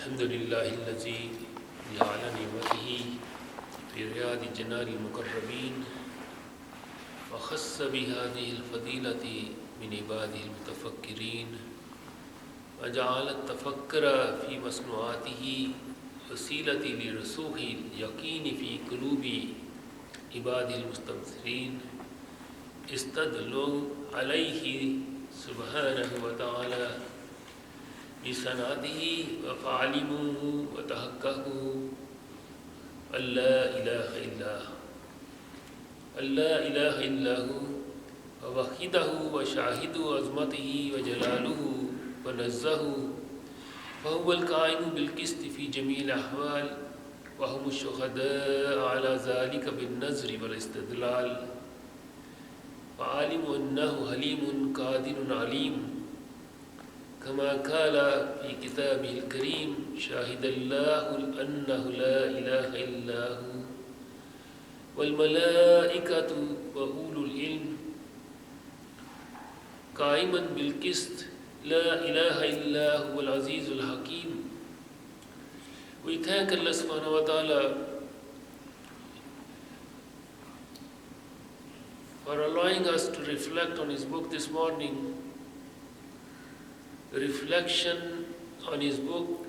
الحمد لله الذي جعل نعمته في رياض جنان المقربين وخص بهذه الفضيلة من عباده المتفكرين وجعل التفكر في مصنوعاته وسيلة لرسوخ اليقين في قلوب عباده المستبصرين استدلوا عليه سبحانه وتعالى بسناده وفعلموه وتحققوا أن لا إله إلا هو ووحده وشاهدوا عظمته وجلاله ونزهه فهو القائم بالقسط في جميع الأحوال وهم الشهداء على ذلك بالنظر والاستدلال وعالم أنه حليم قادر عليم كما قال في كتابه الكريم شاهد الله أنه لا إله إلا هو والملائكة وأولو العلم قائما بالقسط لا إله إلا هو العزيز الحكيم. We thank Allah subhanahu wa ta'ala for allowing us to reflect on His book this morning. The reflection on His book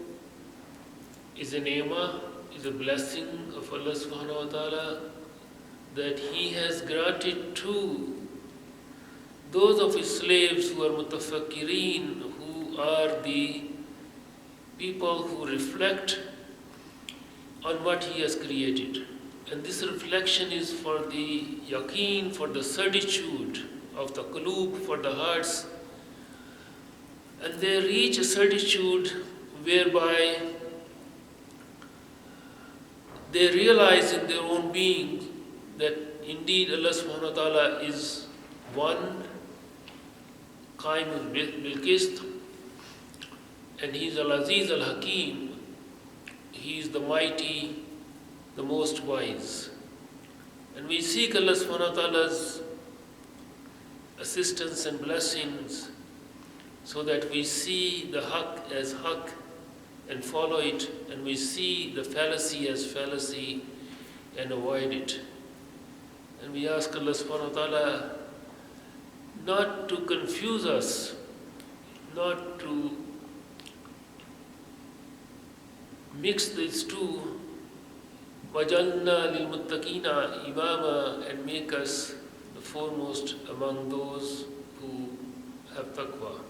is a ni'mah, is a blessing of Allah subhanahu wa ta'ala that He has granted to those of His slaves who are mutafakkireen, who are the people who reflect on what He has created. And this reflection is for the yaqeen, for the certitude of the qulub, for the hearts. And they reach a certitude whereby they realize in their own being that indeed Allah subhanahu wa ta'ala is one, Qaim bil-Qist, and He is Al-Aziz Al-Hakim. He is the mighty, the most wise. And we seek Allah subhanahu wa ta'ala's assistance and blessings so that we see the haqq as haqq and follow it, and we see the fallacy as fallacy and avoid it. And we ask Allah subhanahu wa ta'ala not to confuse us, not to mix these two, وَجَعَلْنَا لِلْمُتَّقِينَ إِمَامًا, and make us the foremost among those who have taqwa.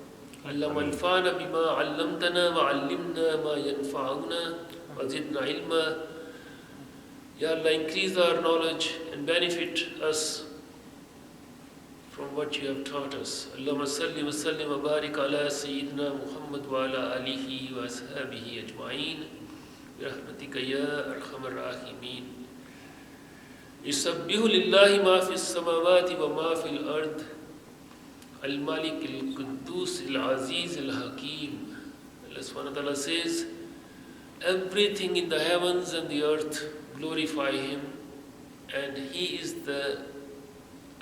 اللهم انفعنا بما علمتنا وعلمنا ما ينفعنا وزدنا علما. Ya Allah, increase our knowledge and benefit us from what you have taught us. Allahumma salli wa sallim wa barik ala Sayyidina Muhammad wa ala alihi wa ashabihi ajma'in bi rahmatika ya arhamar rahimin. Yusabbihu lillahi ma fi as-samawati wa ma fi al-ard al-Malik al-Quddus al-Aziz al-Hakim. Allah subhanahu wa ta'ala says, everything in the heavens and the earth glorify Him, and He is the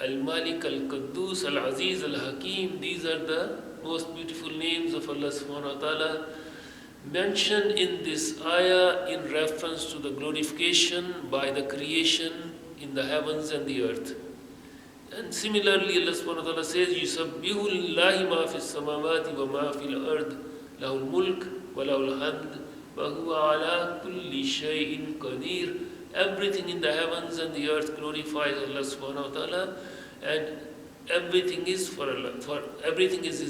Al-Malik al-Quddus al-Aziz al-Hakim. These are the most beautiful names of Allah subhanahu wa ta'ala mentioned in this ayah in reference to the glorification by the creation in the heavens and the earth. And similarly, Allah subhanahu wa ta'ala says, يُسَبِّحُ لِلَّهِ مَا فِي السَّمَاوَاتِ وَمَا فِي الْأَرْضِ لَهُ الْمُلْكُ وَلَهُ الْحَمْدُ وَهُوَ عَلَى كُلِّ شَيْءٍ قَدِيرٌ. Everything in the heavens and the earth glorifies Allah subhanahu wa ta'ala, and everything is for Allah. For everything is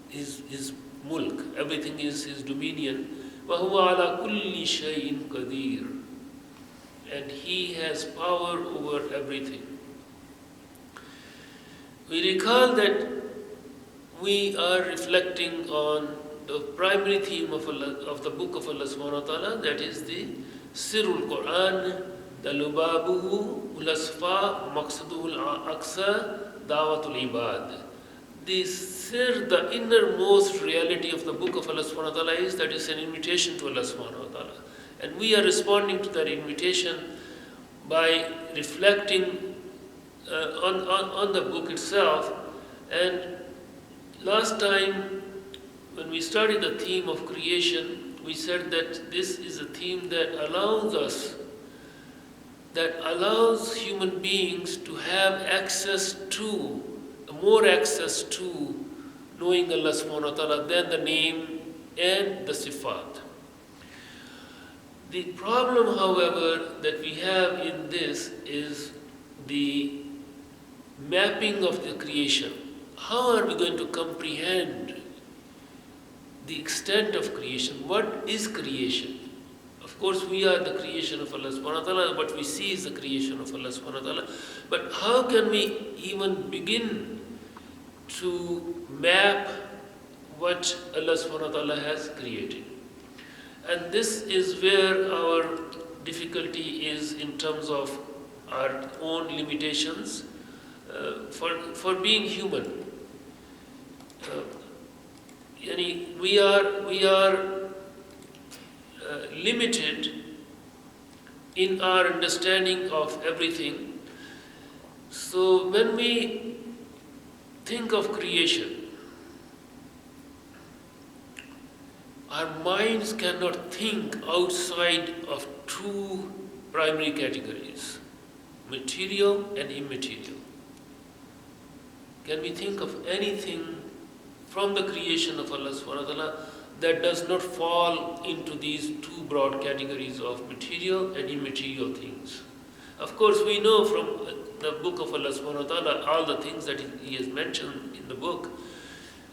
His mulk, everything is His dominion. وَهُوَ عَلَى كُلِّ شَيْءٍ قَدِيرٌ. And He has power over everything. We recall that we are reflecting on the primary theme of the book of Allah subhanahu wa ta'ala, that is the Sirul Qur'an, the Lubabuhu, Ulasfa, Maqsaduhul Aqsa, Dawatul Ibad. The Sir, the innermost reality of the book of Allah subhanahu wa ta'ala is that it's an invitation to Allah subhanahu wa ta'ala. And we are responding to that invitation by reflecting on the book itself. And last time when we studied the theme of creation, we said that this is a theme that allows human beings to have more access to knowing Allah subhanahu wa ta'ala than the name and the sifat. The problem, however, that we have in this is the mapping of the creation. How are we going to comprehend the extent of creation? What is creation? Of course, we are the creation of Allah subhanahu wa ta'ala, what we see is the creation of Allah subhanahu wa ta'ala. But how can we even begin to map what Allah subhanahu wa ta'ala has created? And this is where our difficulty is in terms of our own limitations for being human. We are limited in our understanding of everything. So when we think of creation, our minds cannot think outside of two primary categories, material and immaterial. Can we think of anything from the creation of Allah subhanahu wa ta'ala that does not fall into these two broad categories of material and immaterial things? Of course, we know from the book of Allah subhanahu wa ta'ala all the things that He has mentioned in the book.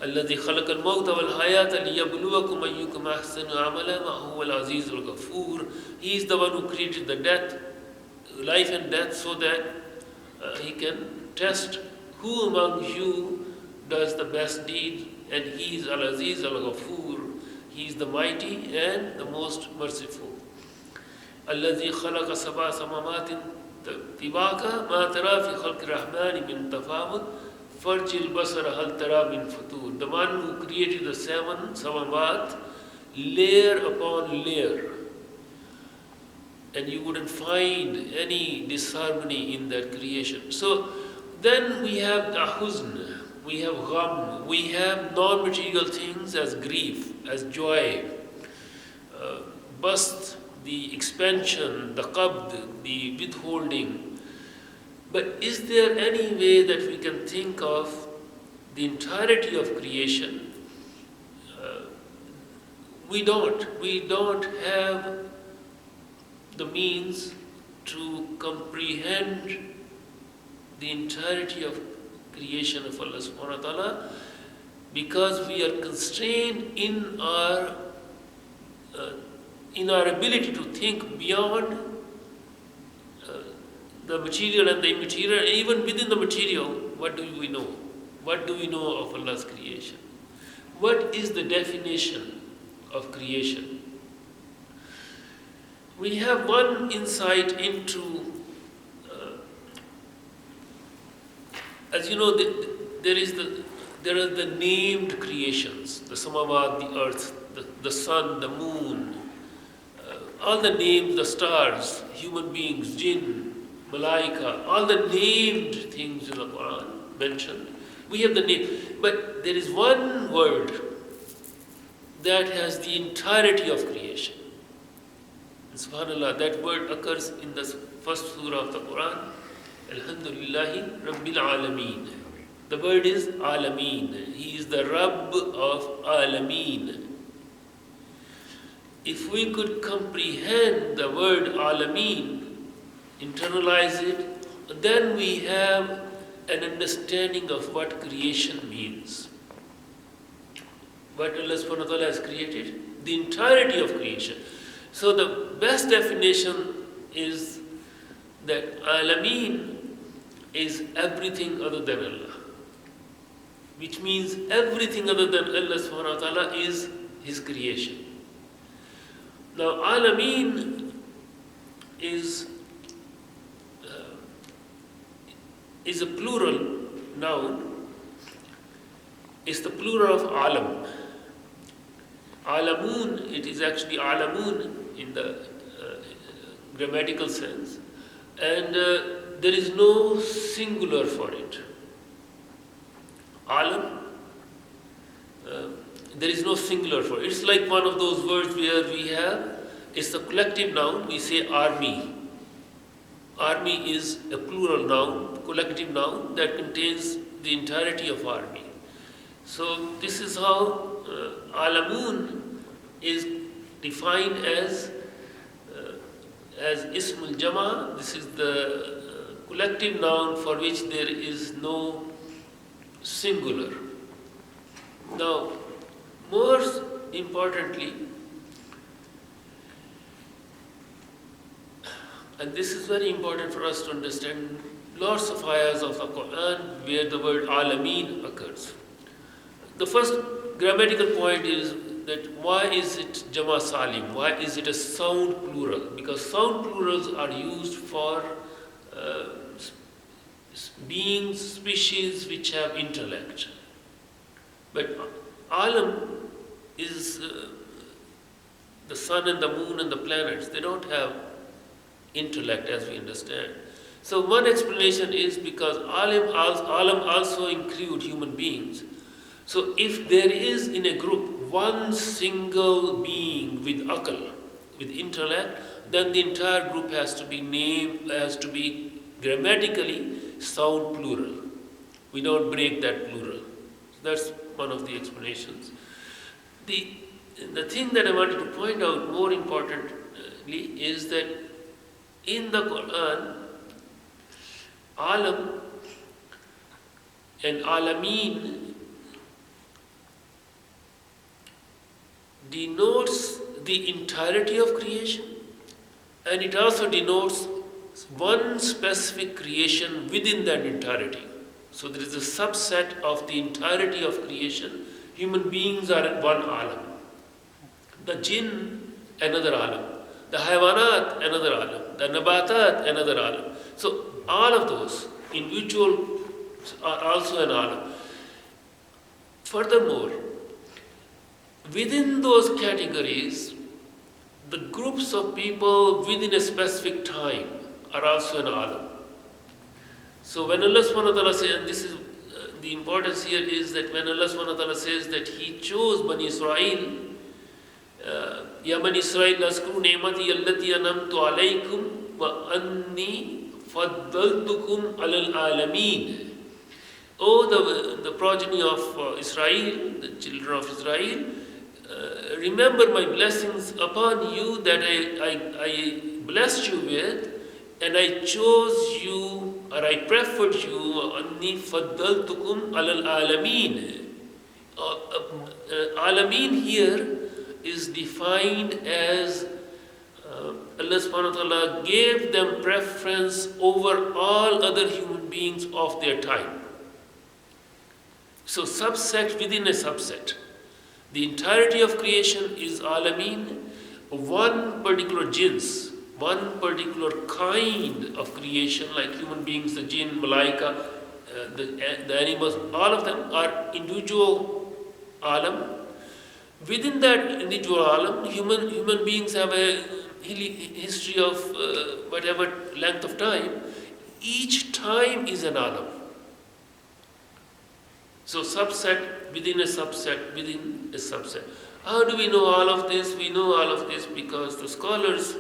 الذي خلق الموت والحياة ليبلوكم أيكم أحسن عملا وهو العزيز الغفور. He is the one who created the life and death, so that He can test who among you does the best deed, and He is Al-Aziz Al-Ghafur. He is the mighty and the most merciful. الذي خلق سبع سماوات طباقا ما ترى في خلق الرحمن من تفاوت فرج البصر هل ترى من فتور. The one who created the 7 samawat layer upon layer, and you wouldn't find any disharmony in that creation. So then we have the huzn, we have gham, we have non-material things as grief, as joy, bast, the expansion, the qabd, the withholding. But is there any way that we can think of the entirety of creation? We don't. We don't have the means to comprehend the entirety of creation of Allah subhanahu wa ta'ala, because we are constrained in our ability to think beyond the material and the immaterial. Even within the material, what do we know? What do we know of Allah's creation? What is the definition of creation? We have one insight into, as you know, there are the named creations, the samawat, the earth, the sun, the moon, all the names, the stars, human beings, jinn, malaika, all the named things in the Qur'an mentioned. We have the name, but there is one word that has the entirety of creation. And subhanAllah, that word occurs in the first surah of the Qur'an, Alhamdulillahi Rabbil Alameen. The word is Alameen. He is the Rabb of Alameen. If we could comprehend the word Alameen, internalize it, then we have an understanding of what creation means. What Allah subhanahu wa ta'ala has created, the entirety of creation. So the best definition is that Alameen is everything other than Allah, which means everything other than Allah subhanahu wa ta'ala is His creation. Now Alameen is a plural noun. It's the plural of alam. Alamun, it is actually alamun in the grammatical sense, and there is no singular for it. Alam, there is no singular for it. It's like one of those words where we have, it's a collective noun, we say army. Army is a plural noun, collective noun that contains the entirety of army. So this is how alamun is defined as ismul jama. This is the collective noun for which there is no singular. Now, more importantly, and this is very important for us to understand, lots of ayahs of the Qur'an where the word alameen occurs. The first grammatical point is that why is it Jama Salim? Why is it a sound plural? Because sound plurals are used for beings, species which have intellect. But Alam is the sun and the moon and the planets. They don't have intellect as we understand. So one explanation is because Alam also include human beings. So if there is in a group one single being with akal, with intellect, then the entire group has to be named, has to be grammatically sound plural. We don't break that plural. So that's one of the explanations. The thing that I wanted to point out more importantly is that in the Qur'an, Alam and Alameen denotes the entirety of creation, and it also denotes one specific creation within that entirety. So there is a subset of the entirety of creation. Human beings are one alam. The jinn, another alam. The haywanat, another alam. The nabatat, another alam. So all of those individuals are also an alam. Furthermore, within those categories, the groups of people within a specific time are also an alam. So when Allah subhanahu wa ta'ala says, and this is the importance here is that when Allah subhanahu wa ta'ala says that He chose Bani Israel, Ya Bani Israel, askuru ni'mati allati anamtu alaykum wa anni faddaltukum alal alameen. Oh, the progeny of Israel, the children of Israel, remember my blessings upon you that I blessed you with, and I chose you, or I preferred you, anni faddaltukum alal alameen. Alameen here is defined as Allah subhanahu wa ta'ala gave them preference over all other human beings of their time. So subset within a subset. The entirety of creation is alameen, one particular jins, one particular kind of creation, like human beings, the jinn, malaika, the animals, all of them are individual alam. Within that individual alam, human beings have a history of whatever length of time. Each time is an alam. So subset within a subset within a subset. How do we know all of this? We know all of this because the scholars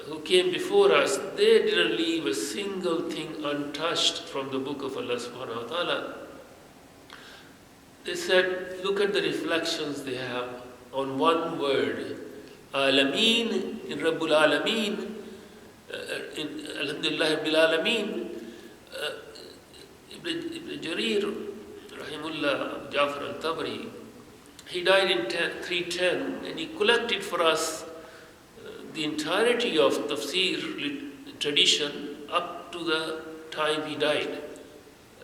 who came before us, they didn't leave a single thing untouched from the book of Allah subhanahu wa ta'ala. They said, look at the reflections they have on one word. Alameen, in Rabbul Alameen, in Alhamdulillah Rabbil Alameen. Ibn Jarir, Rahimullah, Jafar al-Tabari, he died in 310 and he collected for us the entirety of tafsir tradition up to the time he died.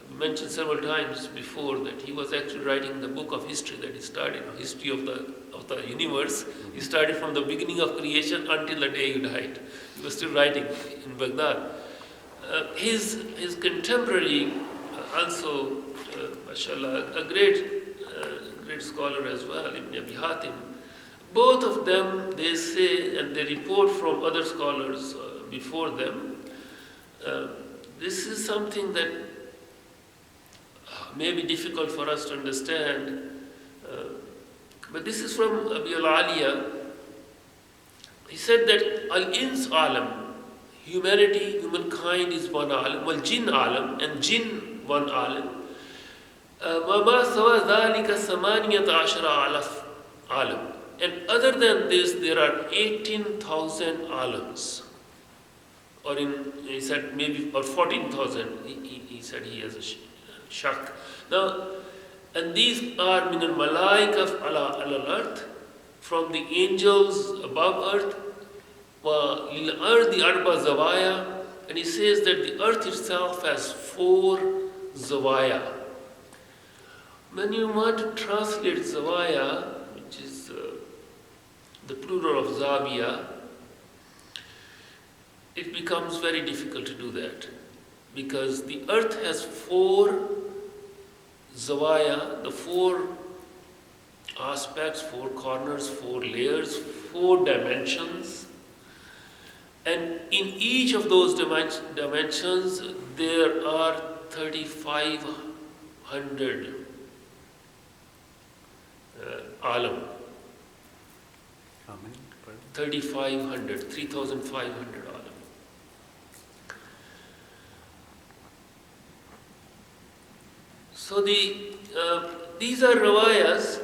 We mentioned several times before that he was actually writing the book of history that he started, history of the universe. He started from the beginning of creation until the day he died. He was still writing in Baghdad. His contemporary, also, mashallah, a great scholar as well, Ibn Abi Hatim. Both of them, they say, and they report from other scholars before them, this is something that may be difficult for us to understand. But this is from Abi al-Aliya. He said that al-ins alam, humanity, humankind is one alam, wal jinn alam, and jinn one alam. وَمَا سَوَى ذَلِكَ ثَمَانِيَةَ عَشَرَ alam. And other than this, there are 18,000 alams. Or he said maybe, or 14,000. He said he has a shak. Now, and these are min al-malaika al-earth, from the angels above earth, lil-ardi arba zawaya, and he says that the earth itself has 4 zawaya. When you want to translate zawaya, which is the plural of zawiya, it becomes very difficult to do that, because the earth has 4 zawaya, the 4 aspects, 4 corners, 4 layers, 4 dimensions, and in each of those dimensions there are 3,500 alam. How many? 3,500 alam. So these are rawayas,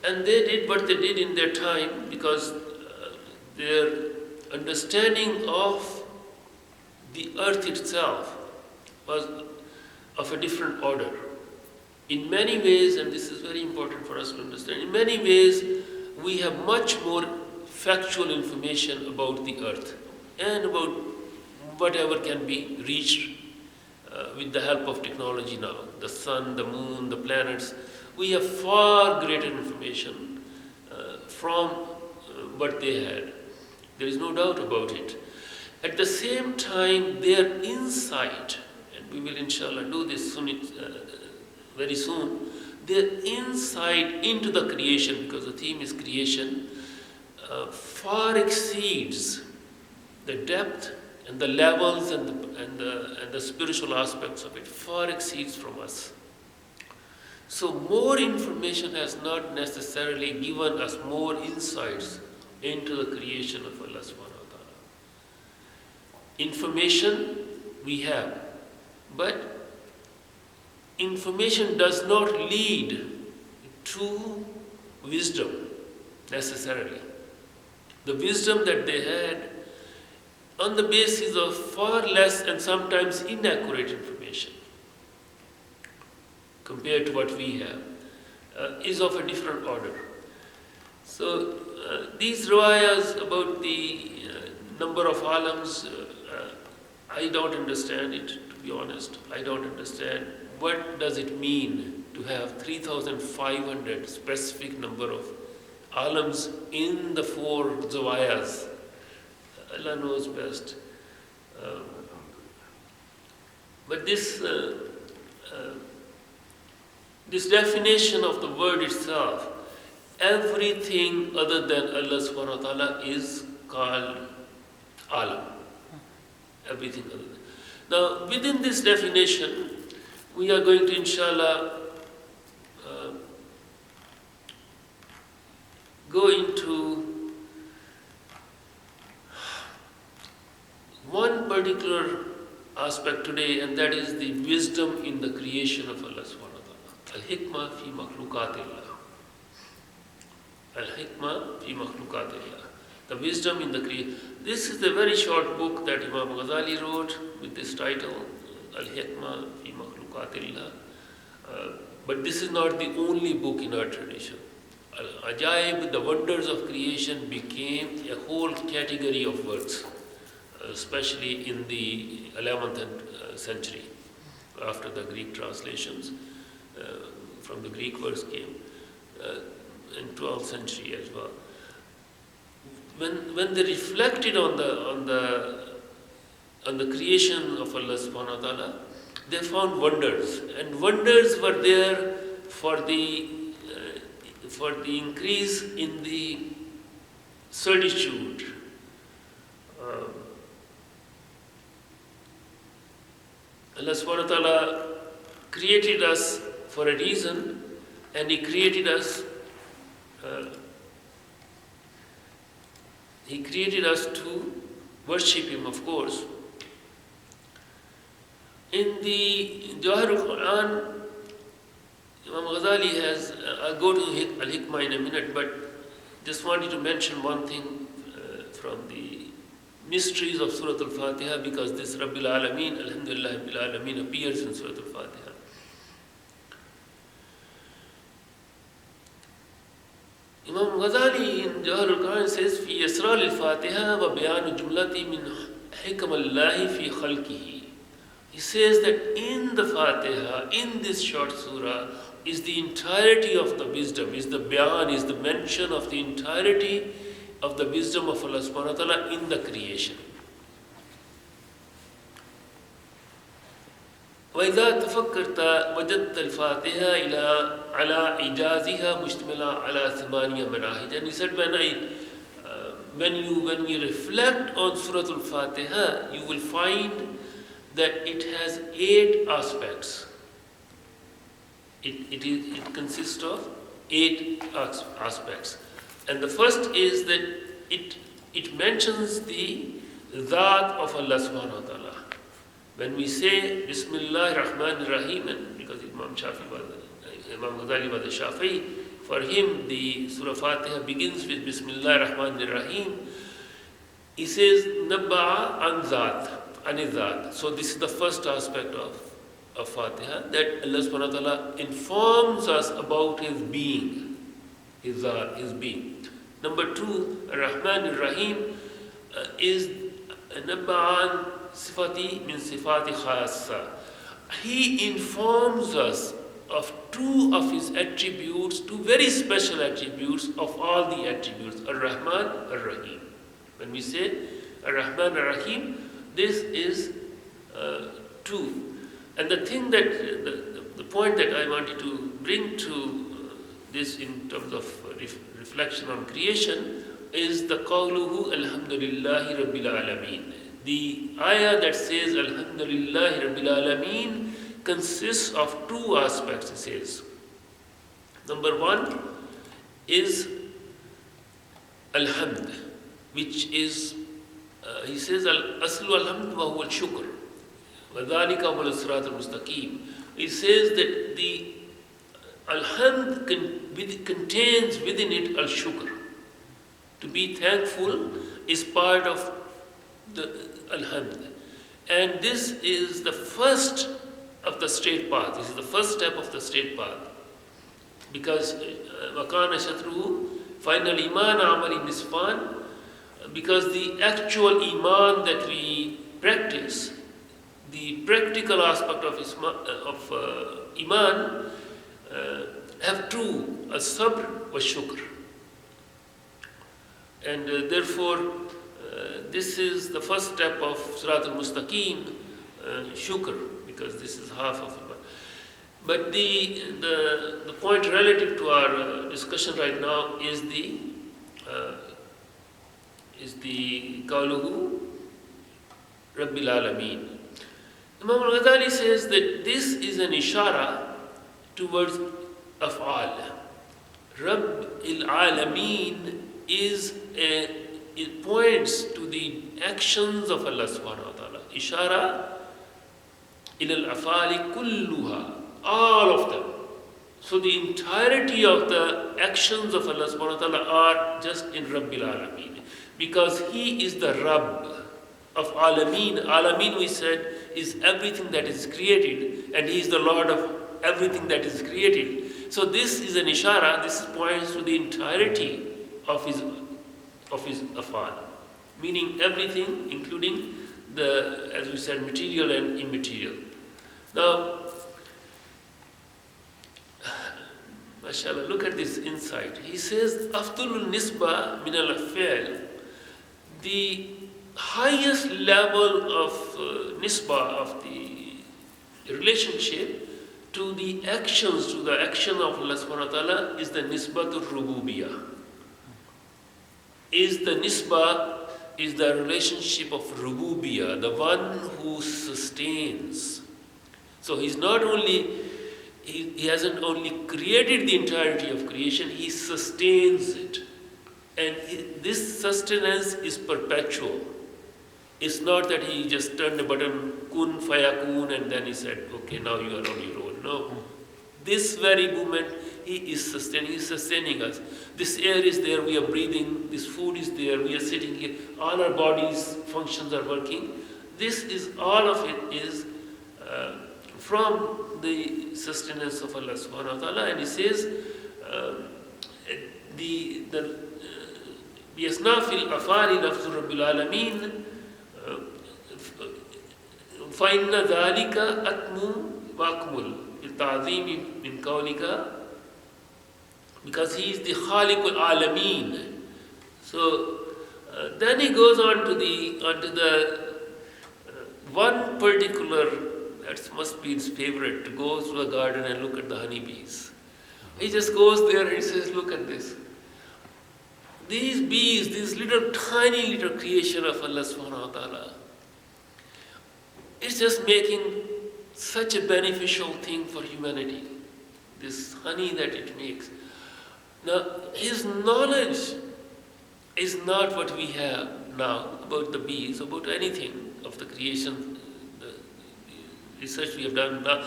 and they did what they did in their time, because their understanding of the earth itself was of a different order. In many ways, and this is very important for us to understand, in many ways we have much more factual information about the earth and about whatever can be reached with the help of technology now. The sun, the moon, the planets. We have far greater information from what they had. There is no doubt about it. At the same time, their insight, and we will inshallah do this very soon, their insight into the creation, because the theme is creation, far exceeds the depth and the levels and the spiritual aspects of it, far exceeds from us. So more information has not necessarily given us more insights into the creation of Allah subhanahu wa ta'ala. Information we have, but information does not lead to wisdom necessarily. The wisdom that they had on the basis of far less and sometimes inaccurate information compared to what we have is of a different order. So these riwayas about the number of alams, I don't understand it, to be honest. I don't understand what does it mean to have 3,500 specific number of alams in the 4 zawayas. Allah knows best. But this definition of the word itself, everything other than Allah subhanahu wa ta'ala is called alam. Everything other than. Now, within this definition, we are going to inshallah go into one particular aspect today, and that is the wisdom in the creation of Allah subhanahu wa ta'ala. Al-hikmah fi makhluqatillah. Al-hikmah fi makhluqatillah. The wisdom in the creation. This is a very short book that Imam Ghazali wrote with this title, Al-hikmah fi makhluqatillah. But this is not the only book in our tradition. Al-ajaib, the wonders of creation, became a whole category of words, especially in the 11th century, after the Greek translations from the Greek words came, in 12th century as well. When they reflected on the creation of Allah subhanahu wa ta'ala, they found wonders, and wonders were there for the increase in the certitude. Allah subhanahu wa ta'ala created us for a reason, and He created us uh, He created us to worship Him, of course. In the Jawahir al-Qur'an, Imam Ghazali has, I'll go to Al-Hikmah in a minute, but just wanted to mention one thing from the mysteries of Surah Al-Fatiha, because this Rabbil Alameen, Alhamdulillah Rabbil Alameen, appears in Surah Al-Fatiha. Imam Ghazali in Jawahir al-Quran says, في أسرار الفاتحة وبيان جملة من حكم الله في خلقه. He says that in the Fatiha, in this short surah, is the entirety of the wisdom, is the bayan, is the mention of the entirety of the wisdom of Allah subhanahu wa ta'ala in the creation. وإذا تفكرت وجدت الفاتحة على إعجازها مشتملة على ثمانية مناهج. And he said, when you reflect on Surah Al-Fatiha, you will find that it has 8 aspects. It consists of 8 aspects. And the first is that it mentions the Dhat of Allah subhanahu wa ta'ala. When we say Bismillah ar-Rahman ar-Rahim, and because Imam Ghazali was a Shafi'i, for him the Surah Fatiha begins with Bismillah ar-Rahman ar-Rahim. He says Nabba'a an Dhat. So this is the first aspect of Fatiha, that Allah subhanahu wa ta'ala informs us about His being, His being. Number 2, ar-Rahman ar-Rahim is Nabba'an Sifati min Sifati Khassa. He informs us of 2 of His attributes, 2 very special attributes of all the attributes, ar-Rahman ar-Rahim. When we say ar-Rahman ar-Rahim, this is 2. And the thing that, the point that I wanted to bring to this in terms of reflection on creation is the qawluhu alhamdulillahi rabbil alameen. The ayah that says alhamdulillahi rabbil alameen consists of 2 aspects, it says. Number 1 is alhamd, which is, he says, aslu alhamd wa huwa al-shukr. وَذَلِكَ هُوَ الصِّرَاطُ الْمُسْتَقِيمُ. He says that the alhamd contains within it al-shukr. To be thankful is part of the alhamd. And this is the first of the straight path. This is the first step of the straight path. Because وَكَانَ شَطْرُهُ final iman amali nisfan, because the actual iman that we practice, the practical aspect of iman have 2, as-sabr wa shukr. And therefore this is the first step of Sirat al-Mustaqim, shukr, because this is half of iman. But the point relative to our discussion right now is the qawluhu Rabbil Alameen. Imam al-Ghazali says that this is an ishara towards af'al. Rabb al-Alameen it points to the actions of Allah subhanahu wa ta'ala. Ishara ila al-af'ali kulluha, all of them. So the entirety of the actions of Allah subhanahu wa ta'ala are just in Rabbil Alameen, because He is the Rabb of Alameen. Alameen, we said, is everything that is created, and He is the Lord of everything that is created. So this is an ishara, this points to the entirety of His afal, meaning everything, including the, as we said, material and immaterial. Now, mashallah, look at this insight. He says, Afdalul nisba min al-af'al, the highest level of nisba, of the relationship to the actions, to the action of Allah subhanahu wa ta'ala, is the nisbatul rububiyah. Is the nisba, is the relationship of rububiyah, the one who sustains. So He's not only he hasn't only created the entirety of creation, he sustains it. And this sustenance is perpetual. It's not that he just turned a button, kun fayakun, and then he said, okay, now you are on your own. No. This very moment, he is sustaining us. This air is there, we are breathing, this food is there, we are sitting here, all our bodies' functions are working. This is, all of it is from the sustenance of Allah subhanahu wa ta'ala. And he says, بِيَسْنَافِ الْأَفَارِ لَفْظُ رَبِّ الْعَالَمِينَ فَإِنَّ ذَلِكَ أَتْمُ وَأَكْمُلُ التعظيم من قولك, because he is the Khaliqul Alameen. So then he goes on to the one particular, that must be his favorite, to go to a garden and look at the honeybees. He just goes there and he says, look at this. These bees, this little tiny little creation of Allah subhanahu wa ta'ala, it's just making such a beneficial thing for humanity, this honey that it makes. Now, his knowledge is not what we have now about the bees, about anything of the creation, the research we have done now.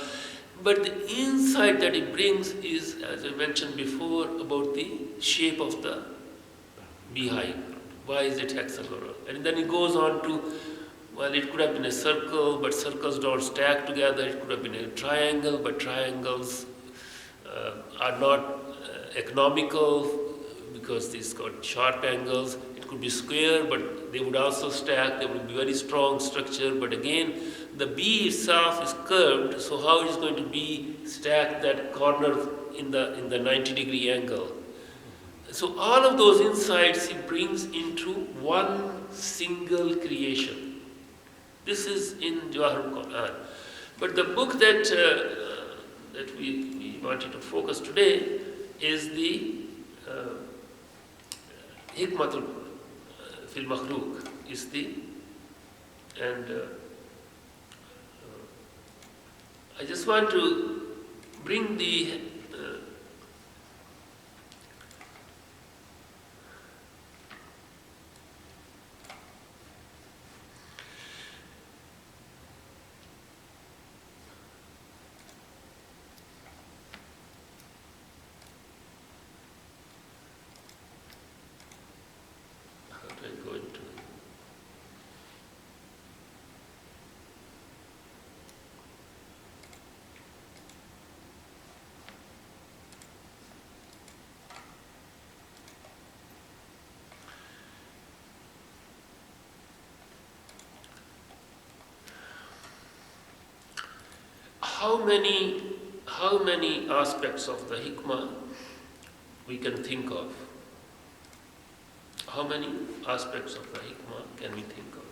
But the insight that it brings is, as I mentioned before, about the shape of the beehive. Why is it hexagonal? And then it goes on to, well, it could have been a circle, but circles don't stack together. It could have been a triangle, but triangles are not economical because these got sharp angles. It could be square, but they would also stack. They would be very strong structure. But again, the bee itself is curved, so how it is going to be stacked that corner in the 90-degree angle? So all of those insights he brings into one single creation. This is in Jawahar Qur'an. But the book that we wanted to focus today is the Hikmatul fil Makhluk. And I just want to bring the how many aspects of the hikmah we can think of? How many aspects of the hikmah can we think of?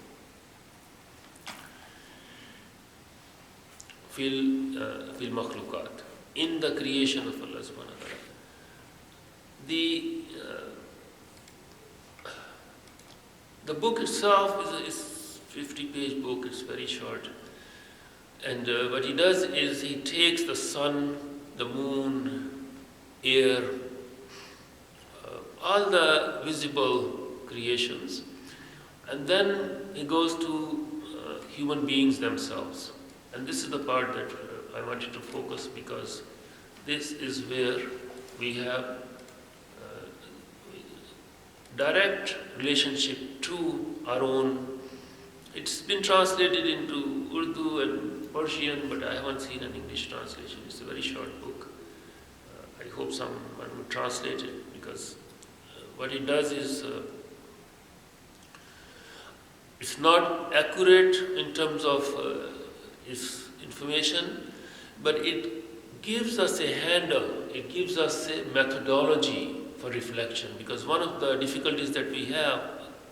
Fil makhlukat, in the creation of Allah subhanahu wa ta'ala. The book itself is a 50-page book. It's very short. And what he does is he takes the sun, the moon, air, all the visible creations, and then he goes to human beings themselves. And this is the part that I wanted to focus, because this is where we have direct relationship to our own. It's been translated into Urdu and Persian, but I haven't seen an English translation. It's a very short book. I hope someone would translate it, because what it does is it's not accurate in terms of its information, but it gives us a handle, it gives us a methodology for reflection. Because one of the difficulties that we have,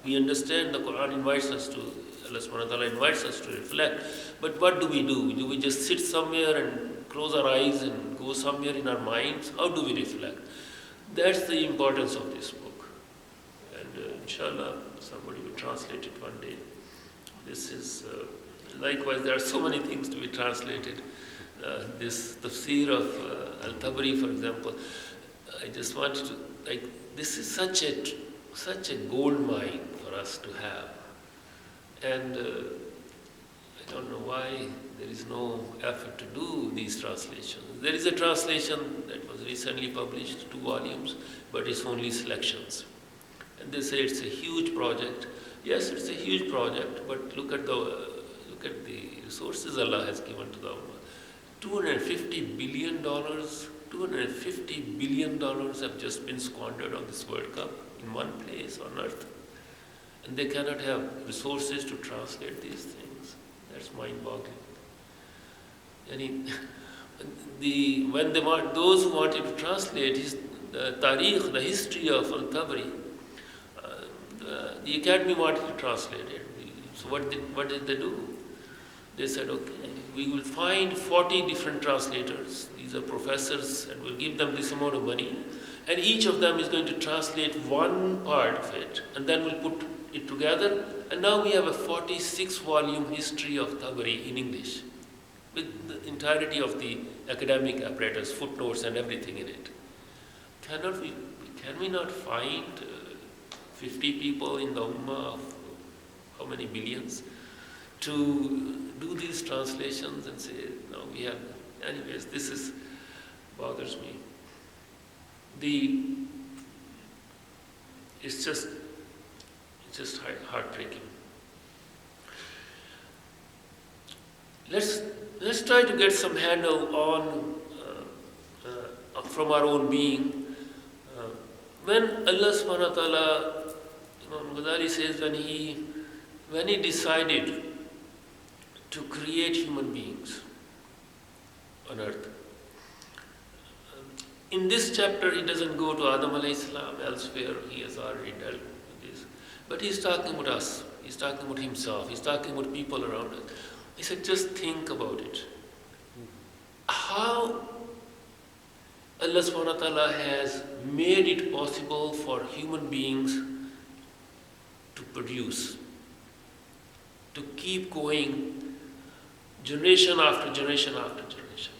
we understand the Qur'an invites us to, Allah subhanahu wa ta'ala invites us to reflect, but what do? Do we just sit somewhere and close our eyes and go somewhere in our minds? How do we reflect? That's the importance of this book. And inshallah, somebody will translate it one day. This is, likewise, there are so many things to be translated. this tafsir of Al-Tabari, for example, I just wanted to, like, this is such a gold mine for us to have. And I don't know why there is no effort to do these translations. There is a translation that was recently published, 2 volumes, but it's only selections. And they say it's a huge project. Yes, it's a huge project, but look at the resources Allah has given to the Ummah. $250 billion have just been squandered on this World Cup in one place on earth. And they cannot have resources to translate these things. That's mind-boggling. When those who wanted to translate the Tarikh, the history of Al-Tabari, the Academy wanted to translate it. So what did they do? They said, okay, we will find 40 different translators. These are professors, and we'll give them this amount of money. And each of them is going to translate one part of it, and then we'll put it together. And now we have a 46-volume history of Tabari in English, with the entirety of the academic apparatus, footnotes and everything in it. Can we not find 50 people in the Ummah of how many billions to do these translations and say, no, we have, anyways, bothers me. It's just heartbreaking. Let's try to get some handle on from our own being. When Allah subhanahu wa ta'ala, Imam Ghazali says, when he decided to create human beings on earth, in this chapter he doesn't go to Adam alayhi salam, elsewhere he has already dealt with this. But he's talking about us, he's talking about himself, he's talking about people around us. He said, just think about it. How Allah subhanahu wa ta'ala has made it possible for human beings to produce, to keep going generation after generation after generation.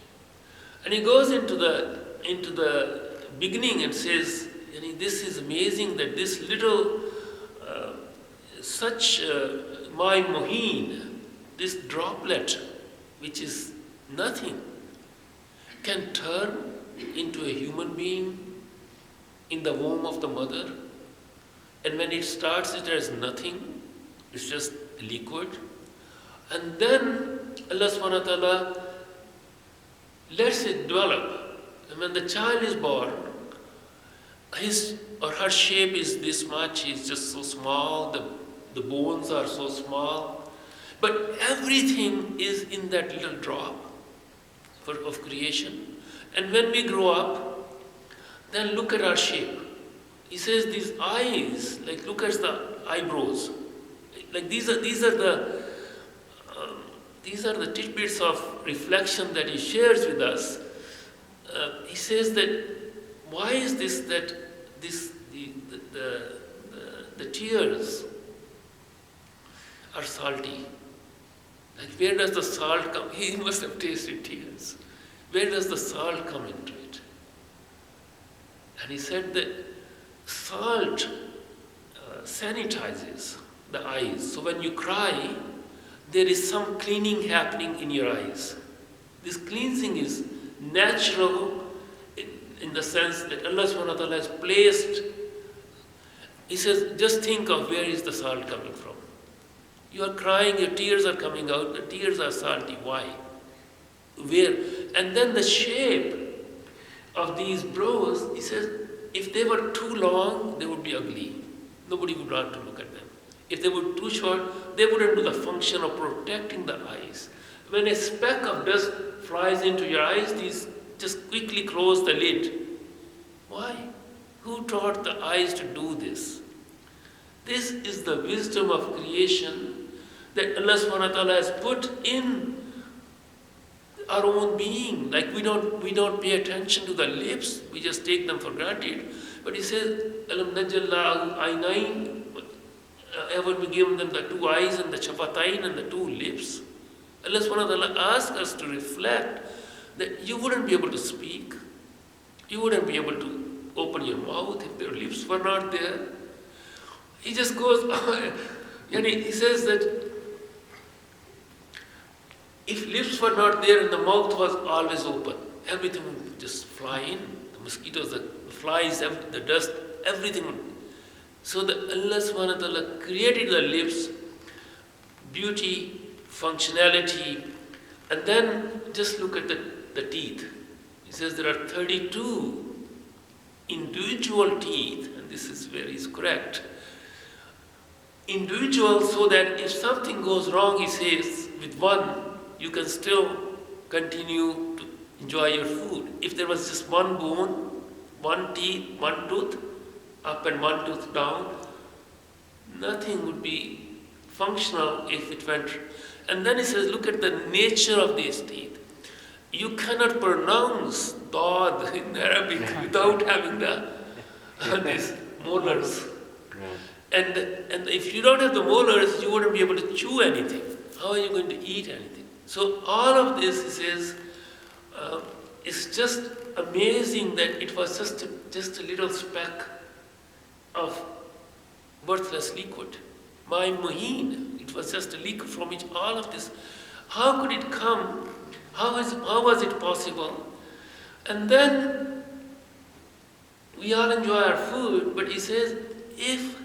And he goes into the beginning and says, this is amazing that this little, my muheen, this droplet, which is nothing, can turn into a human being in the womb of the mother. And when it starts, it has nothing, it's just liquid. And then Allah subhanahu wa ta'ala lets it develop. And when the child is born, his or her shape is this much, he's just so small, the bones are so small. But everything is in that little drop of creation. And when we grow up, then look at our shape. He says these eyes, like look at the eyebrows. Like these are the tidbits of reflection that he shares with us. He says that why is this that the tears are salty? Like where does the salt come? He must have tasted tears. Where does the salt come into it? And he said that salt sanitizes the eyes. So when you cry, there is some cleaning happening in your eyes. This cleansing is natural in the sense that Allah subhanahu wa ta'ala has placed. He says, just think of where is the salt coming from. You are crying, your tears are coming out, the tears are salty. Why? Where? And then the shape of these brows, he says, if they were too long, they would be ugly. Nobody would want to look at them. If they were too short, they wouldn't do the function of protecting the eyes. When a speck of dust flies into your eyes, these just quickly close the lid. Why? Who taught the eyes to do this? This is the wisdom of creation that Allah subhanahu wa ta'ala has put in our own being. Like we don't pay attention to the lips, we just take them for granted. But he says, Alam najallahu aynain, ever we give them the 2 eyes and the shafatain and the 2 lips. Allah subhanahu wa ta'ala asks us to reflect that you wouldn't be able to speak, you wouldn't be able to open your mouth if your lips were not there. He just goes, and he says that if lips were not there and the mouth was always open, everything would just fly in. The mosquitoes, the flies, the dust, everything would. So Allah subhanahu wa ta'ala created the lips, beauty, functionality, and then just look at the teeth. He says there are 32 individual teeth, and this is where he's correct. Individual, so that if something goes wrong, he says, with one, you can still continue to enjoy your food. If there was just one bone, one teeth, one tooth, up and one tooth down, nothing would be functional if it went. And then he says, look at the nature of these teeth. You cannot pronounce dad in Arabic without having these molars. And if you don't have the molars, you wouldn't be able to chew anything. How are you going to eat anything? So all of this, he says, is just amazing that it was just a little speck of worthless liquid. My muheen, it was just a liquid from which all of this, how could it come? How was it possible? And then we all enjoy our food, but he says, if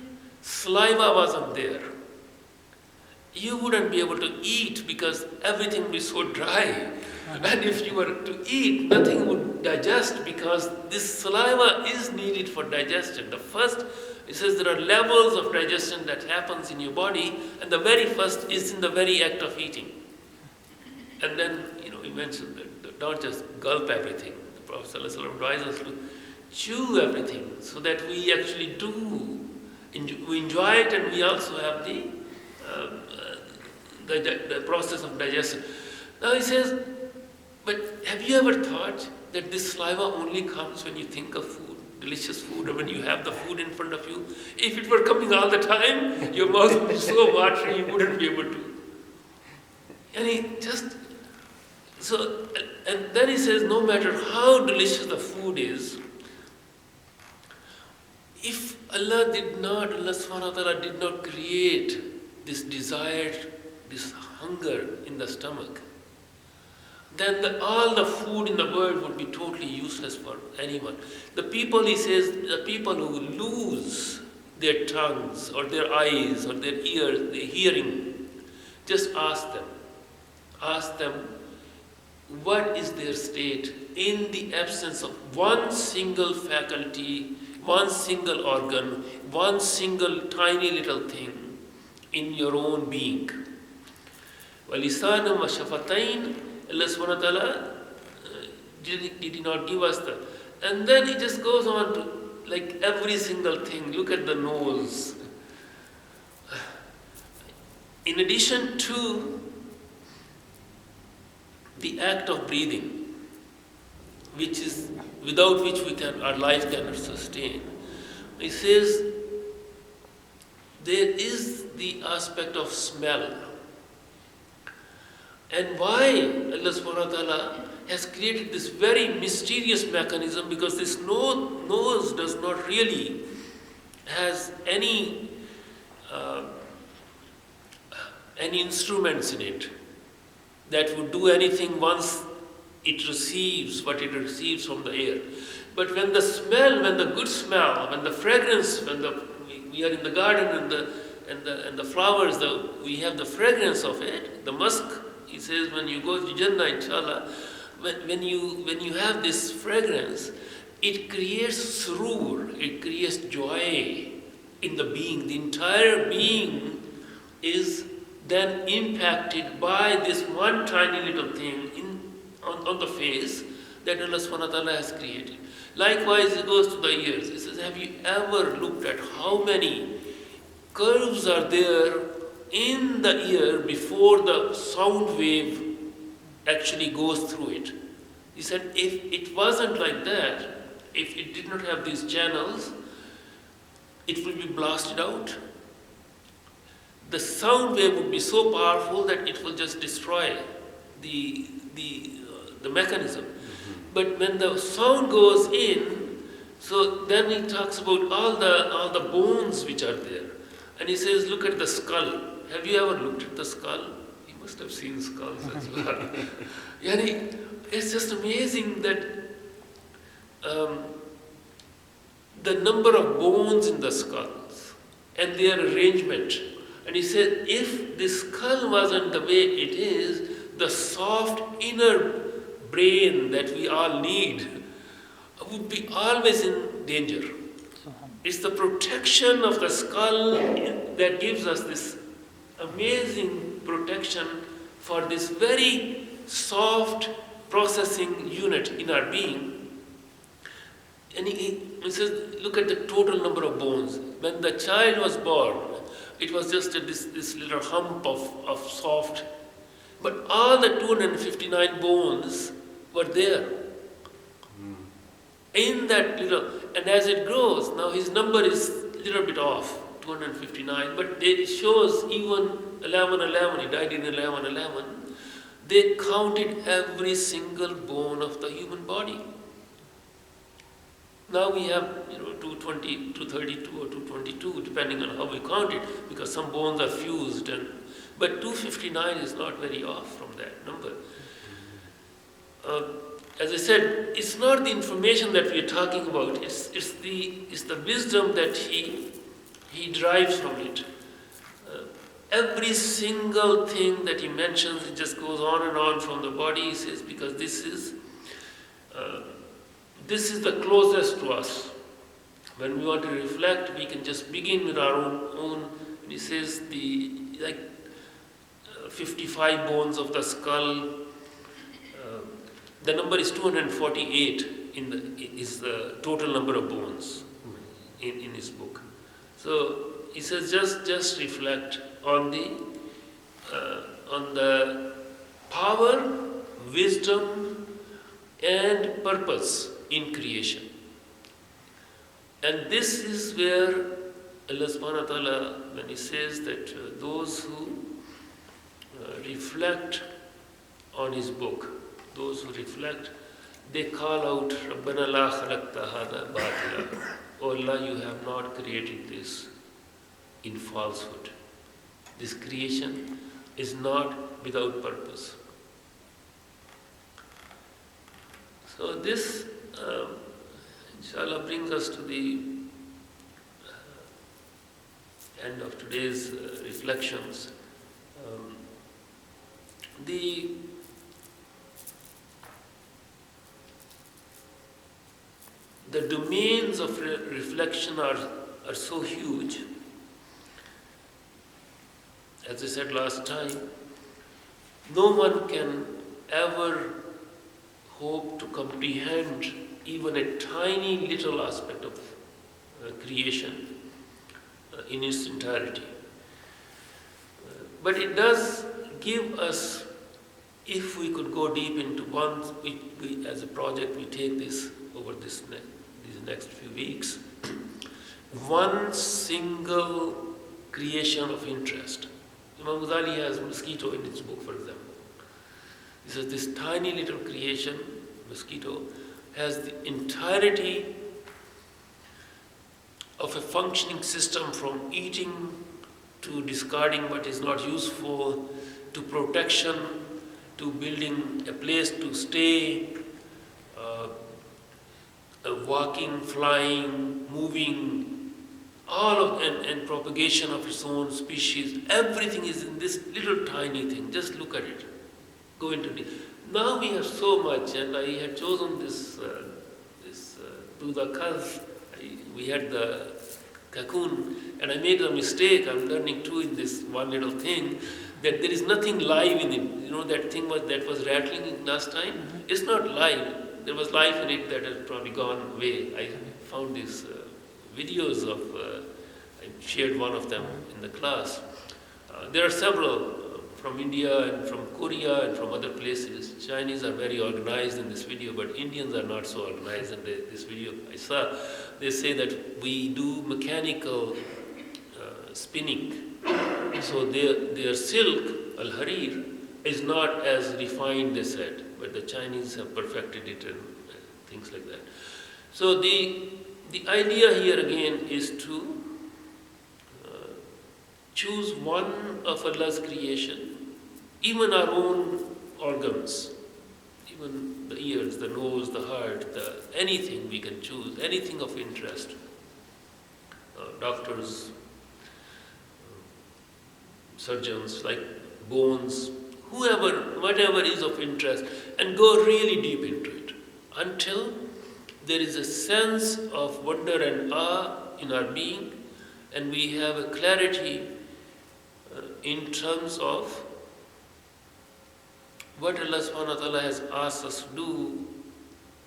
saliva wasn't there, you wouldn't be able to eat because everything would be so dry. And if you were to eat, nothing would digest because this saliva is needed for digestion. The first, he says there are levels of digestion that happens in your body, and the very first is in the very act of eating. And then, he mentioned that don't just gulp everything. The Prophet ﷺ advises us to chew everything so that we actually do. We enjoy it, and we also have the process of digestion. Now he says, but have you ever thought that this saliva only comes when you think of food, delicious food, or when you have the food in front of you? If it were coming all the time, your mouth would be so watery you wouldn't be able to. And then he says, no matter how delicious the food is, if Allah subhanahu wa ta'ala did not create this desire, this hunger in the stomach, then all the food in the world would be totally useless for anyone. The people, he says, the people who lose their tongues or their eyes or their ears, their hearing, just ask them, what is their state in the absence of one single faculty, one single organ, one single tiny little thing in your own being. وَلِسَانًا وَشَفَتَيْنِ, Allah subhanahu wa ta'ala did not give us that. And then he just goes on to, like every single thing, look at the nose. In addition to the act of breathing, which is without which our life cannot sustain. He says there is the aspect of smell. And why Allah subhanahu wa ta'ala has created this very mysterious mechanism, because this nose does not really has any instruments in it that would do anything once it receives what it receives from the air. But when the smell, when the good smell, when the fragrance, we are in the garden and the flowers, we have the fragrance of it, the musk. He says when you go to Jannah, inshallah, when you have this fragrance, it creates surur, it creates joy in the being. The entire being is then impacted by this one tiny little thing on the face that Allah subhanahu wa ta'ala has created. Likewise, it goes to the ears. He says, have you ever looked at how many curves are there in the ear before the sound wave actually goes through it? He said, if it wasn't like that, if it did not have these channels, it will be blasted out. The sound wave would be so powerful that it will just destroy the the mechanism. But when the sound goes in, so then he talks about all the bones which are there. And he says, look at the skull. Have you ever looked at the skull? You must have seen skulls as well. Yani, it's just amazing that the number of bones in the skulls and their arrangement. And he said, if the skull wasn't the way it is, the soft inner brain that we all need would be always in danger. It's the protection of the skull that gives us this amazing protection for this very soft processing unit in our being. And he says, look at the total number of bones. When the child was born, it was just this little hump of soft, but all the 259 bones were there. In that little, and as it grows, now his number is a little bit off, 259, but it shows even 1111, he died in 1111, they counted every single bone of the human body. Now we have 220, 232 or 222, depending on how we count it, because some bones are fused, but 259 is not very off from that number. As I said, it's not the information that we are talking about, it's the wisdom that he derives from it. Every single thing that he mentions, it just goes on and on from the body, he says, because this is the closest to us. When we want to reflect, we can just begin with our own. And he says 55 bones of the skull. The number is 248 is the total number of bones in his book. So he says just reflect on the power, wisdom, and purpose in creation. And this is where Allah subhanahu wa ta'ala, when he says that those who reflect on his book, those who reflect, they call out, Rabbana la khalaqta hadha batila. Oh Allah, you have not created this in falsehood. This creation is not without purpose. So this, inshallah, brings us to the end of today's reflections. The domains of reflection are so huge. As I said last time, no one can ever hope to comprehend even a tiny little aspect of creation in its entirety. But it does give us, if we could go deep into one, we as a project, we take this over these next few weeks, one single creation of interest. Imam Ghazali has mosquito in his book, for example. He says this tiny little creation, mosquito, has the entirety of a functioning system, from eating to discarding what is not useful, to protection, to building a place to stay, walking, flying, moving, all of and propagation of its own species. Everything is in this little tiny thing. Just look at it. Go into it. Now we have so much, and I had chosen this to the cuz. We had the cocoon, and I made a mistake. I'm learning too in this one little thing that there is nothing live in it. You know that thing that was rattling last time? Mm-hmm. It's not live. There was life in it that has probably gone away. I found these videos of, I shared one of them in the class. There are several from India and from Korea and from other places. Chinese are very organized in this video, but Indians are not so organized in this video I saw. They say that we do mechanical spinning. So their silk, al-harir, is not as refined, they said, but the Chinese have perfected it and things like that. So the idea here again is to choose one of Allah's creation, even our own organs, even the ears, the nose, the heart, anything we can choose, anything of interest. Doctors, surgeons, like bones, whoever, whatever is of interest, and go really deep into it until there is a sense of wonder and awe in our being, and we have a clarity in terms of what Allah subhanahu wa ta'ala has asked us to do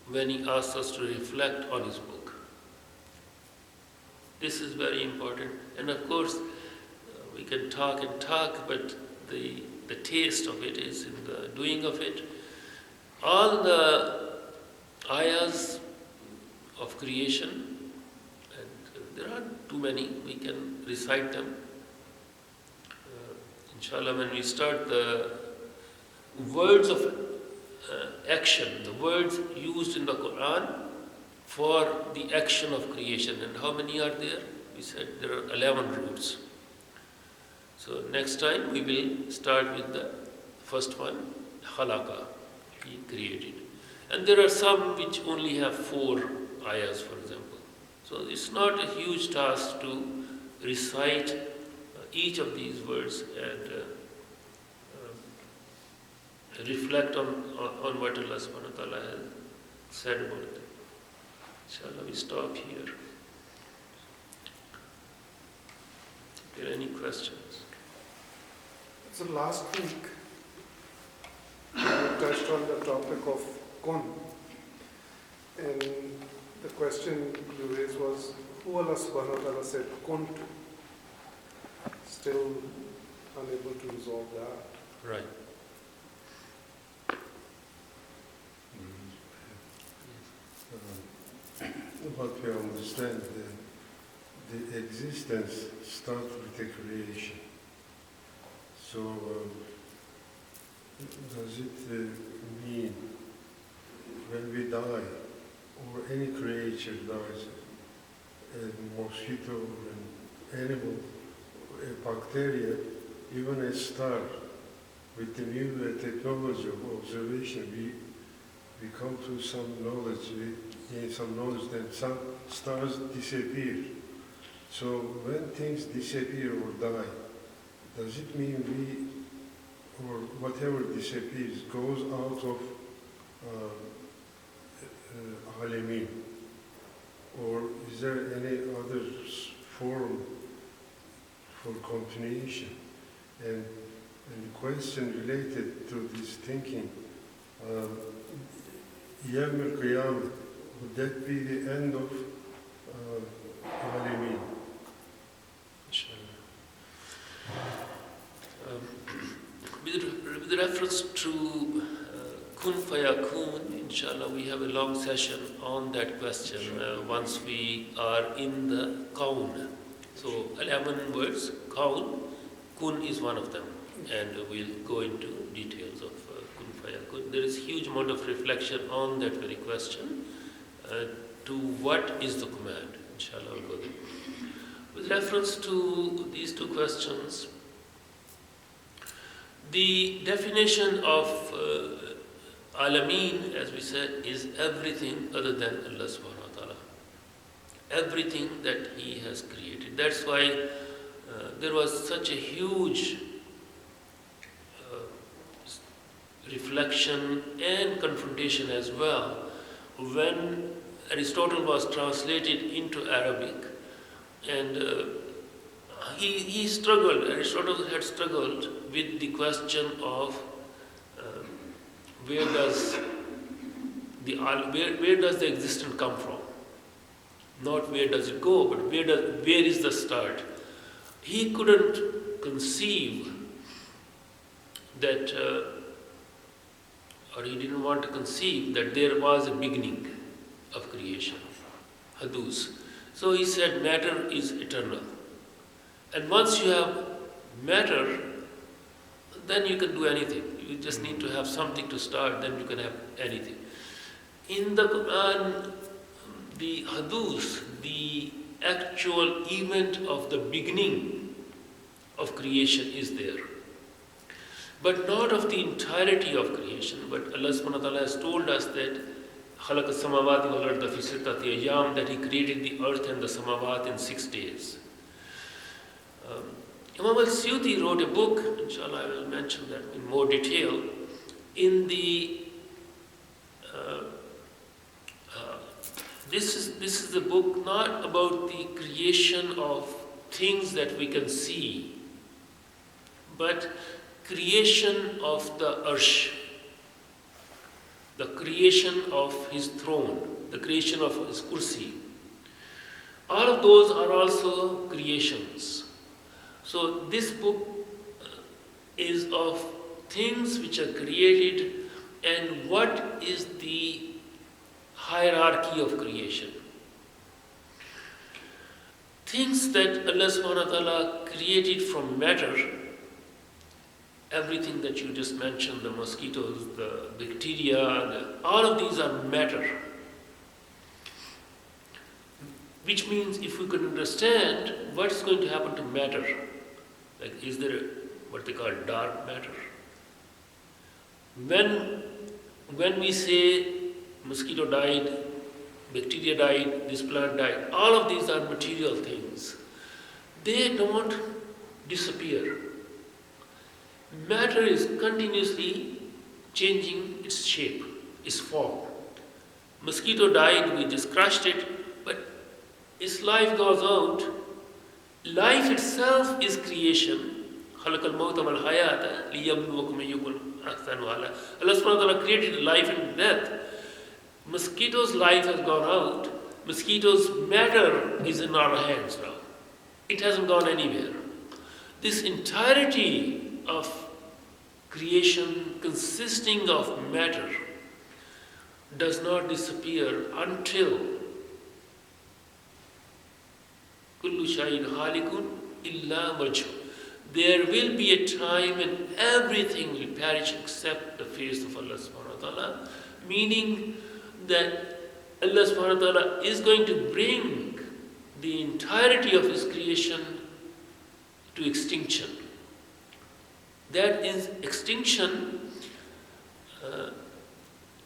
when He asks us to reflect on His book. This is very important. And of course, we can talk and talk, but the taste of it is in the doing of it. All the ayahs of creation, and there aren't too many, we can recite them. Inshallah, when we start the words of action, the words used in the Qur'an for the action of creation, and how many are there? We said there are 11 roots. So next time we will start with the first one, khalaqa, He created. And there are some which only have 4 ayahs, for example. So it's not a huge task to recite each of these words and reflect on what Allah subhanahu wa ta'ala has said about them. Inshallah, we stop here. Are there any questions? So last week, we touched on the topic of kun. And the question you raised was, who Allah subhanahu wa ta'ala said kun to? Still unable to resolve that. Right. What we understand, the existence starts with the creation. So, does it mean when we die, or any creature dies, a mosquito, an animal, a bacteria, even a star, with the new technology of observation, we come to some knowledge, we gain some knowledge that some stars disappear. So when things disappear or die, does it mean we, or whatever disappears, goes out of alamin? Or is there any other form for continuation? And the question related to this thinking, Yawm al-Qiyamah, would that be the end of alamin? With reference to kun fayakun, inshallah, we have a long session on that question once we are in the kaun. So 11 words, kaun, kun is one of them, and we'll go into details of kun fayakun. There is huge amount of reflection on that very question to what is the command. Inshallah, we'll go there. With reference to these two questions, the definition of alameen, as we said, is everything other than Allah subhanahu wa ta'ala. Everything that He has created. That's why there was such a huge reflection and confrontation as well when Aristotle was translated into Arabic, and he struggled. Aristotle had struggled with the question of where does the existence come from? Not where does it go, but where is the start? He couldn't conceive that, or he didn't want to conceive that there was a beginning of creation, hadus. So he said matter is eternal. And once you have matter, then you can do anything. You just need to have something to start, then you can have anything. In the Qur'an, the hadith, the actual event of the beginning of creation is there. But not of the entirety of creation. But Allah subhanahu wa ta'ala has told us that خَلَقَ السَّمَاوَاتِ وَالْأَرْضَ فِي سِتَّةِ أَيَّامٍ, that He created the earth and the samawat in 6 days. Imam al-Suyuti wrote a book, inshallah I will mention that in more detail, in the this is the book not about the creation of things that we can see, but creation of the arsh, the creation of His throne, the creation of His kursi. All of those are also creations. So this book is of things which are created and what is the hierarchy of creation. Things that Allah subhanahu wa ta'ala created from matter, everything that you just mentioned, the mosquitoes, the bacteria, all of these are matter. Which means if we could understand what is going to happen to matter, like is there what they call dark matter? When we say mosquito died, bacteria died, this plant died, all of these are material things. They don't disappear. Matter is continuously changing its shape, its form. Mosquito died, we just crushed it, but its life goes out. Life itself is creation. خَلَقَ الْمَوْتَ وَالْحَيَاةَ لِيَبْلُوَكُمْ أَيُّكُمْ أَحْسَنُ عَمَلًا. Allah subhanahu wa ta'ala created life and death. Mosquito's life has gone out. Mosquito's matter is in our hands now. It hasn't gone anywhere. This entirety of creation consisting of matter does not disappear until kullu shay'in halikun illa wajhu. There will be a time when everything will perish except the face of Allah subhanahu wa ta'ala, meaning that Allah subhanahu wa ta'ala is going to bring the entirety of His creation to extinction. That is, extinction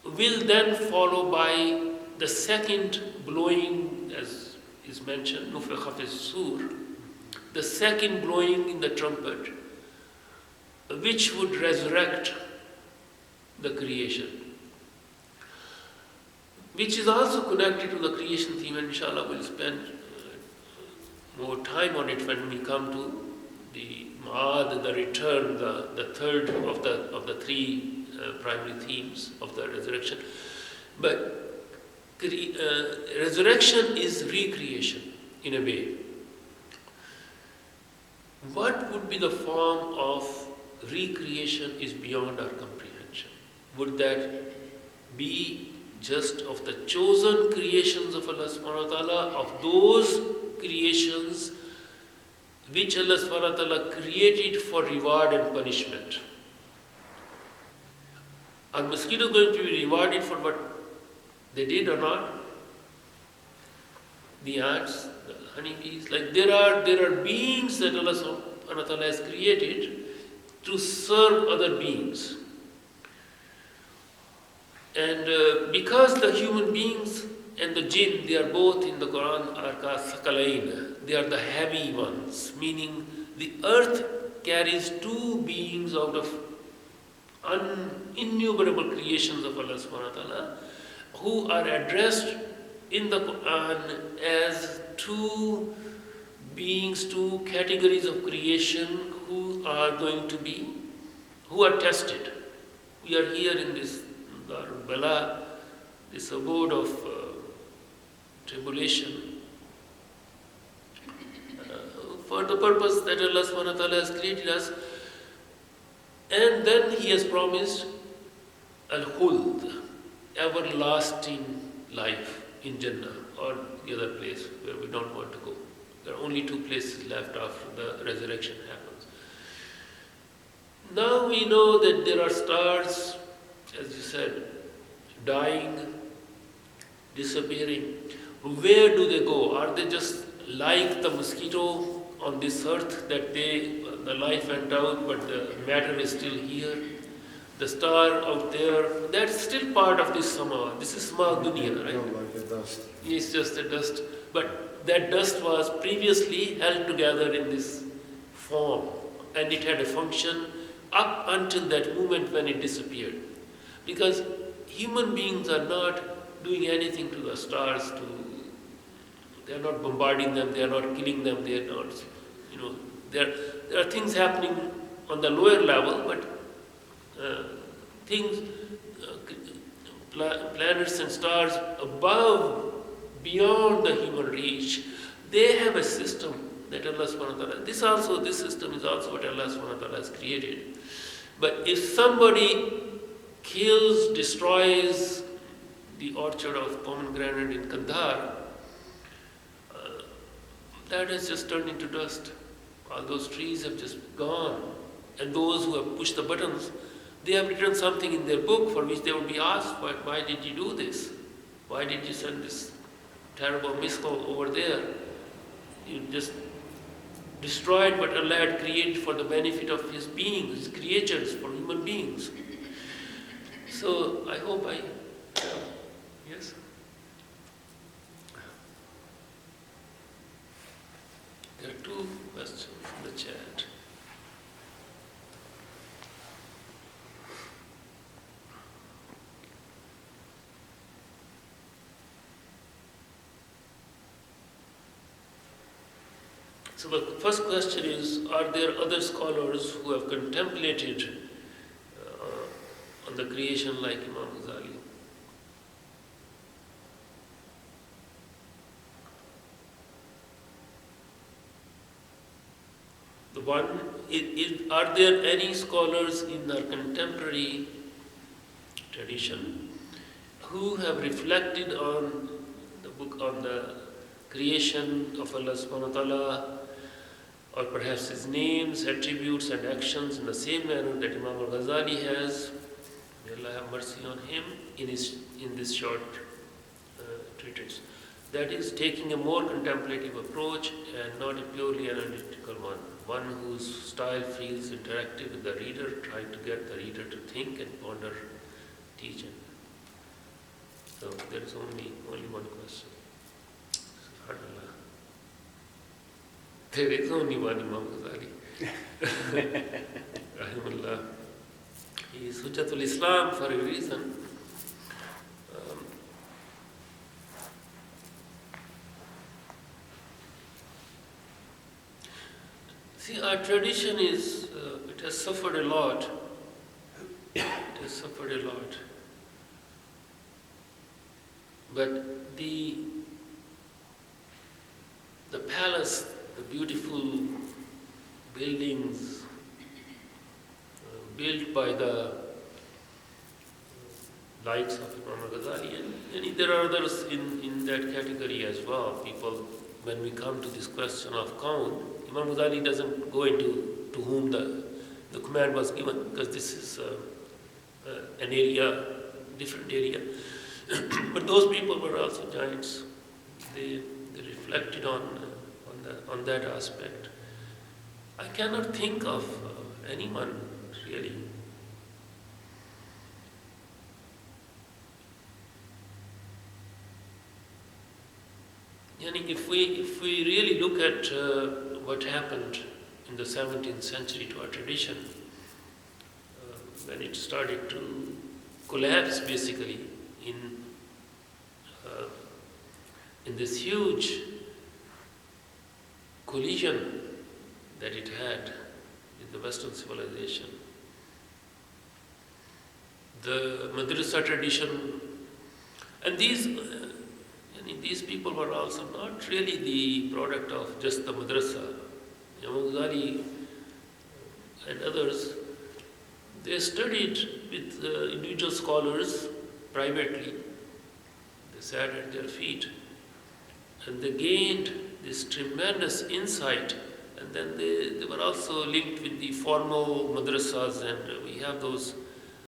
will then follow by the second blowing, as is mentioned, نُفِخَ فِي الصُّورِ, the second blowing in the trumpet, which would resurrect the creation, which is also connected to the creation theme, and inshallah we'll spend more time on it when we come to the Ma'ad, the return, the third of the three primary themes of the resurrection. But resurrection is recreation in a way. What would be the form of recreation is beyond our comprehension. Would that be just of the chosen creations of Allah subhanahu wa ta'ala, of those creations which Allah subhanahu wa ta'ala created for reward and punishment? Are mosquitoes going to be rewarded for what they did or not? The ants, the honeybees, like there are beings that Allah subhanahu wa ta'ala has created to serve other beings. And because the human beings and the jinn, they are both in the Qur'an are called thaqalain. They are the heavy ones, meaning the earth carries two beings out of innumerable creations of Allah subhanahu wa ta'ala, who are addressed in the Qur'an as two beings, two categories of creation who are tested. We are here in this Bala, this abode of tribulation, for the purpose that Allah subhanahu wa ta'ala has created us. And then He has promised al-khuld, everlasting life in Jannah or the other place where we don't want to go. There are only two places left after the resurrection happens. Now we know that there are stars, as you said, dying, disappearing. Where do they go? Are they just like the mosquito on this earth, that the life went out but the matter is still here? The star out there, that's still part of this sama. This is sama dunya, right? Like a dust. It's just a dust. But that dust was previously held together in this form, and it had a function up until that moment when it disappeared. Because human beings are not doing anything to the stars, they are not bombarding them, they are not killing them, they are not, there are things happening on the lower level, but planets and stars above, beyond the human reach, they have a system that Allah subhanahu wa ta'ala, this system is also what Allah subhanahu wa ta'ala has created. But if somebody kills, destroys the orchard of pomegranate in Kandahar, that has just turned into dust. All those trees have just gone. And those who have pushed the buttons, they have written something in their book for which they would be asked, why did you do this? Why did you send this terrible missile over there? You just destroyed what Allah had created for the benefit of His beings, His creatures, for human beings. So I hope yes? There are two questions from the chat. So the first question is, are there other scholars who have contemplated on the creation like Imam Ghazali? The one, are there any scholars in our contemporary tradition who have reflected on the book, on the creation of Allah subhanahu wa ta'ala, or perhaps His names, attributes and actions in the same manner that Imam al-Ghazali has? May Allah have mercy on him in this short treatise. That is, taking a more contemplative approach and not a purely analytical one whose style feels interactive with the reader, trying to get the reader to think and ponder teaching. So there is only one question. SubhanAllah. There is only one Imam Ghazali. Rahimullah. He is Hujjatul Islam for a reason. See, our tradition it has suffered a lot. It has suffered a lot. But the palace, the beautiful buildings built by the likes of Imam Ghazali, and there are others in that category as well. People, when we come to this question of Kaun, Imam Ghazali doesn't go into to whom the command was given, because this is an area, different area. But those people were also giants. They reflected on that aspect. I cannot think of anyone really. If we really look at what happened in the 17th century to our tradition, when it started to collapse basically in this huge collision that it had with the Western civilization. The madrasa tradition, and these people were also not really the product of just the madrasa. Imam Ghazali and others, they studied with individual scholars privately. They sat at their feet and they gained this tremendous insight And then they were also linked with the formal madrasas, and we have those